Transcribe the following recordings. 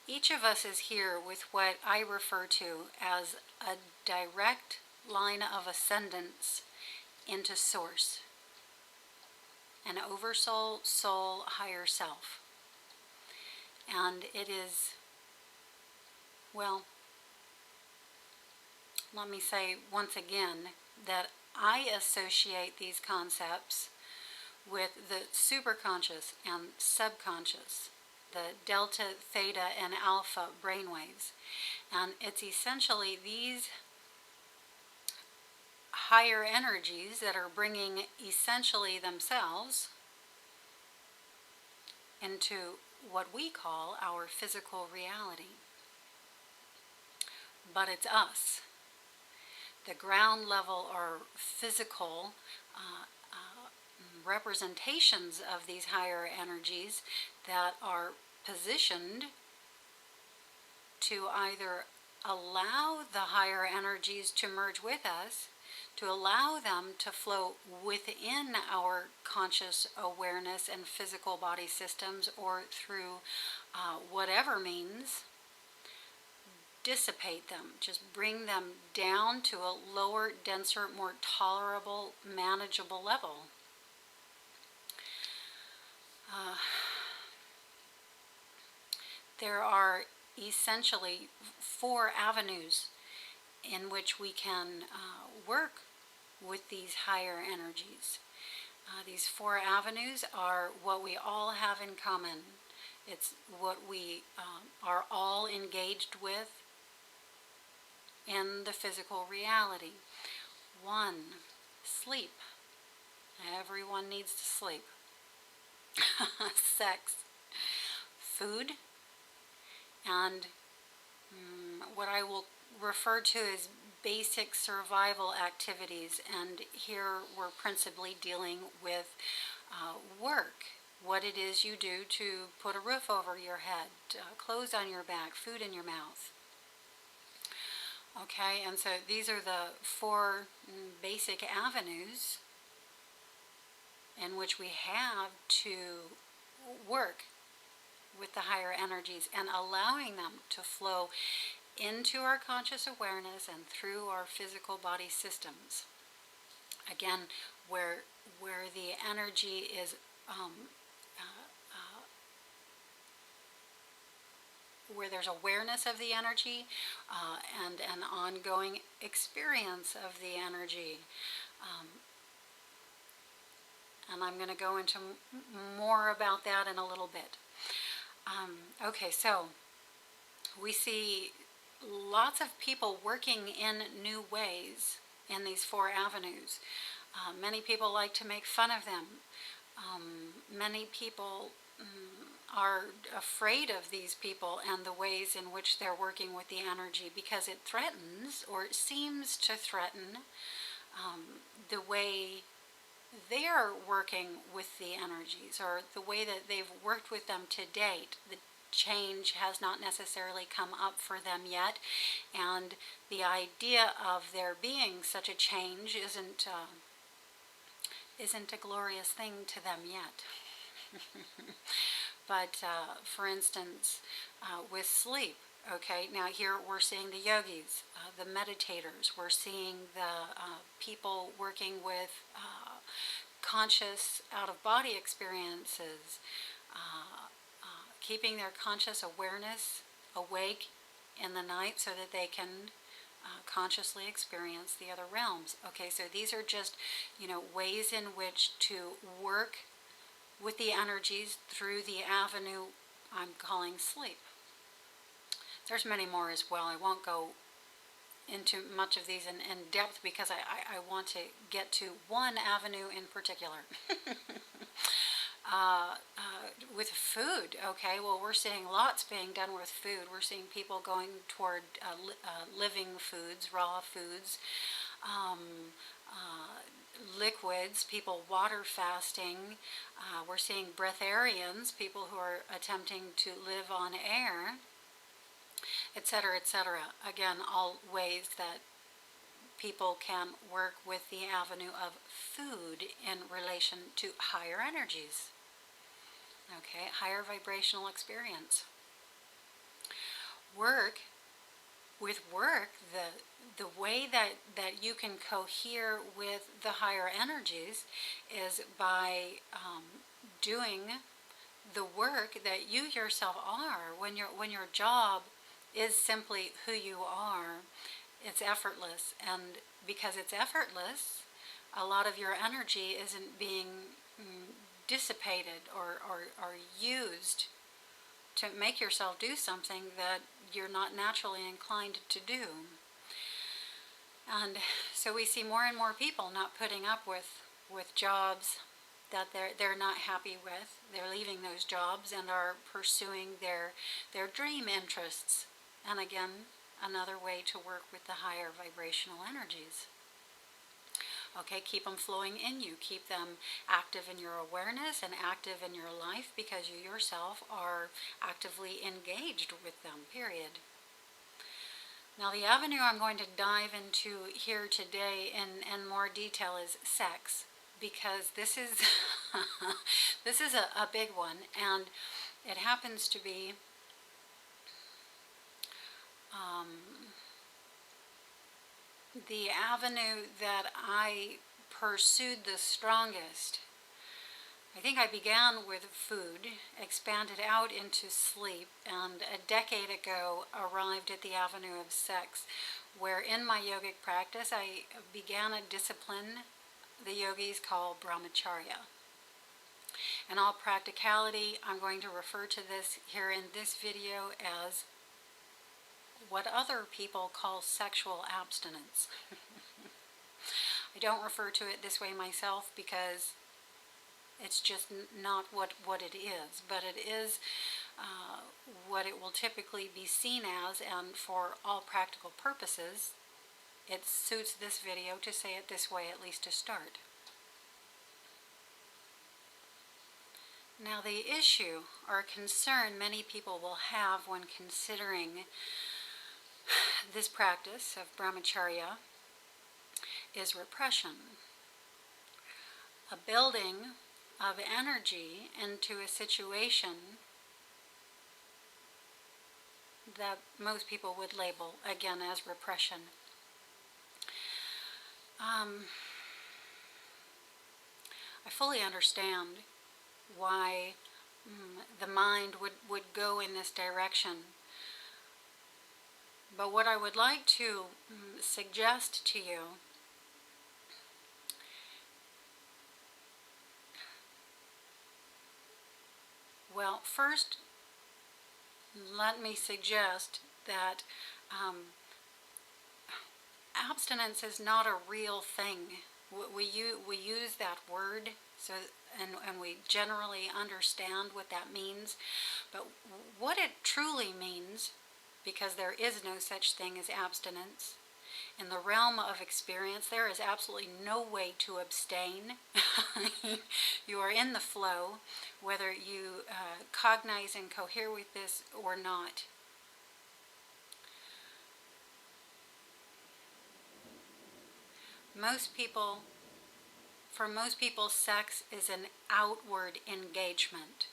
Each of us is here with what I refer to as a direct line of ascendants into Source, an Oversoul, soul, higher self. And it is, well, let me say once again that I associate these concepts with the superconscious and subconscious, the delta, theta, and alpha brainwaves. And it's essentially these higher energies that are bringing essentially themselves into what we call our physical reality. But it's us. The ground level or physical representations of these higher energies that are positioned to either allow the higher energies to merge with us, to allow them to flow within our conscious awareness and physical body systems, or through whatever means, dissipate them, just bring them down to a lower, denser, more tolerable, manageable level. There are essentially 4 avenues in which we can work with these higher energies. These 4 avenues are what we all have in common. It's what we are all engaged with in the physical reality. 1, sleep. Everyone needs to sleep. Sex. Food. And what I will refer to as basic survival activities. And here we're principally dealing with work. What it is you do to put a roof over your head, clothes on your back, food in your mouth. Okay, and so these are the 4 basic avenues in which we have to work with the higher energies and allowing them to flow into our conscious awareness and through our physical body systems. Again, where the energy is where there's awareness of the energy and an ongoing experience of the energy. And I'm going to go into more about that in a little bit. Okay, so we see lots of people working in new ways in these 4 avenues. Many people like to make fun of them. Many people are afraid of these people and the ways in which they're working with the energy, because it threatens, or it seems to threaten, the way they're working with the energies, or the way that they've worked with them to date. The change has not necessarily come up for them yet, and the idea of there being such a change isn't a glorious thing to them yet. But for instance, with sleep, okay, now here we're seeing the yogis, the meditators, we're seeing the people working with conscious out-of-body experiences, keeping their conscious awareness awake in the night so that they can consciously experience the other realms. Okay, so these are just, ways in which to work with the energies through the avenue I'm calling sleep. There's many more as well. I won't go into much of these in depth, because I want to get to one avenue in particular. With food, okay, well, we're seeing lots being done with food. We're seeing people going toward living foods, raw foods, liquids, people water fasting. We're seeing breatharians, people who are attempting to live on air, etc., etc. Again, all ways that people can work with the avenue of food in relation to higher energies. Okay, higher vibrational experience. work, the way that you can cohere with the higher energies is by doing the work that you yourself are. When your job is simply who you are, it's effortless, and because it's effortless, a lot of your energy isn't being dissipated or used to make yourself do something that you're not naturally inclined to do. And so we see more and more people not putting up with jobs that they're not happy with. They're leaving those jobs and are pursuing their dream interests. And again, another way to work with the higher vibrational energies. Okay, keep them flowing in you. Keep them active in your awareness and active in your life, because you yourself are actively engaged with them, period. Now, the avenue I'm going to dive into here today in more detail is sex, because this is this is a big one, and it happens to be the avenue that I pursued the strongest. I think I began with food, expanded out into sleep, and a decade ago arrived at the avenue of sex, where in my yogic practice I began a discipline the yogis call brahmacharya. In all practicality, I'm going to refer to this here in this video as what other people call sexual abstinence. I don't refer to it this way myself because it's just not what it is, but it is what it will typically be seen as, and for all practical purposes, it suits this video to say it this way, at least to start. Now, the issue or concern many people will have when considering this practice of brahmacharya is repression. A building of energy into a situation that most people would label, again, as repression. I fully understand why the mind would go in this direction. But what I would like to suggest to you well, first, let me suggest that abstinence is not a real thing. We use that word, so and we generally understand what that means, but what it truly means, because there is no such thing as abstinence. In the realm of experience, there is absolutely no way to abstain. You are in the flow, whether you cognize and cohere with this or not. For most people, sex is an outward engagement.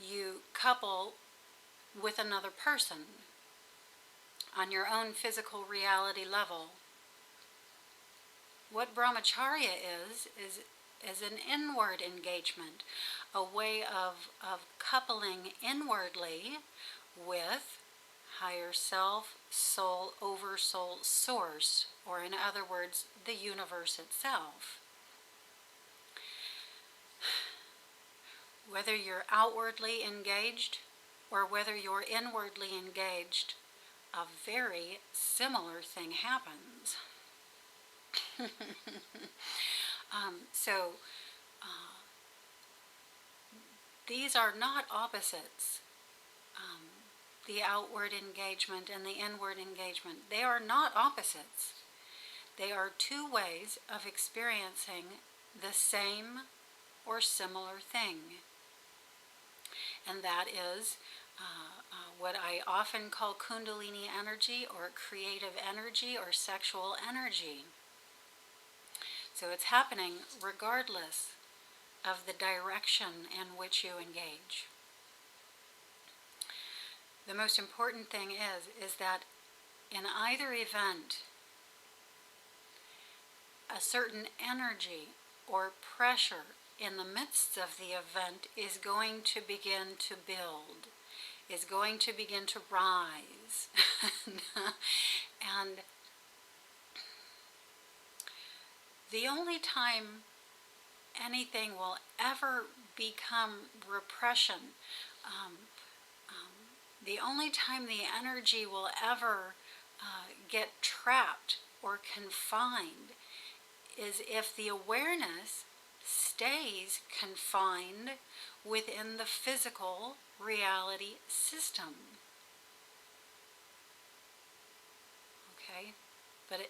You couple with another person on your own physical reality level. What brahmacharya is an inward engagement, a way of coupling inwardly with higher self, soul, oversoul, source, or in other words, the universe itself. Whether you're outwardly engaged or whether you're inwardly engaged, a very similar thing happens. These are not opposites. The outward engagement and the inward engagement, they are not opposites. They are two ways of experiencing the same or similar thing. And that is what I often call kundalini energy, or creative energy, or sexual energy. So it's happening regardless of the direction in which you engage. the most important thing is that in either event, a certain energy or pressure in the midst of the event is going to begin to build, is going to begin to rise. And the only time anything will ever become repression, the only time the energy will ever get trapped or confined is if the awareness stays confined within the physical reality system. Okay? But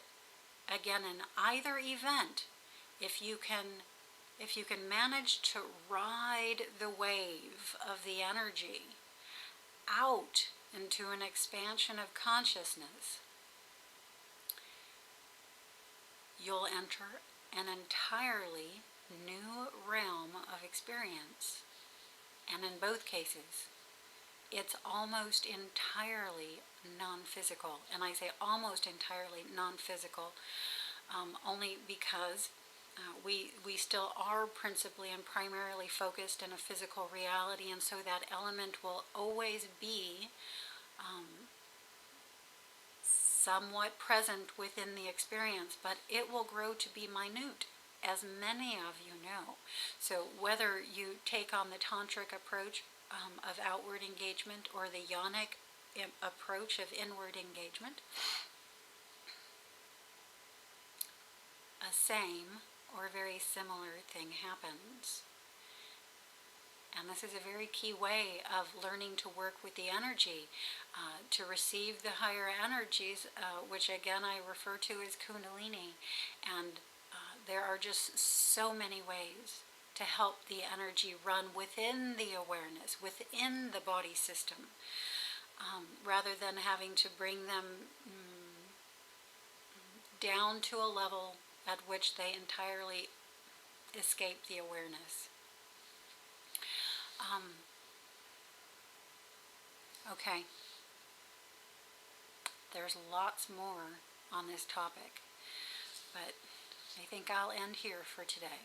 again, in either event, if you can manage to ride the wave of the energy out into an expansion of consciousness, you'll enter an entirely new realm of experience. And in both cases, it's almost entirely non-physical. And I say almost entirely non-physical only because we still are principally and primarily focused in a physical reality, and so that element will always be somewhat present within the experience, but it will grow to be minute, as many of you know. So whether you take on the tantric approach of outward engagement or the yonic approach of inward engagement, a same or very similar thing happens. And this is a very key way of learning to work with the energy, to receive the higher energies, which again I refer to as Kundalini. And there are just so many ways to help the energy run within the awareness, within the body system, rather than having to bring them down to a level at which they entirely escape the awareness. Okay, there's lots more on this topic, but I think I'll end here for today.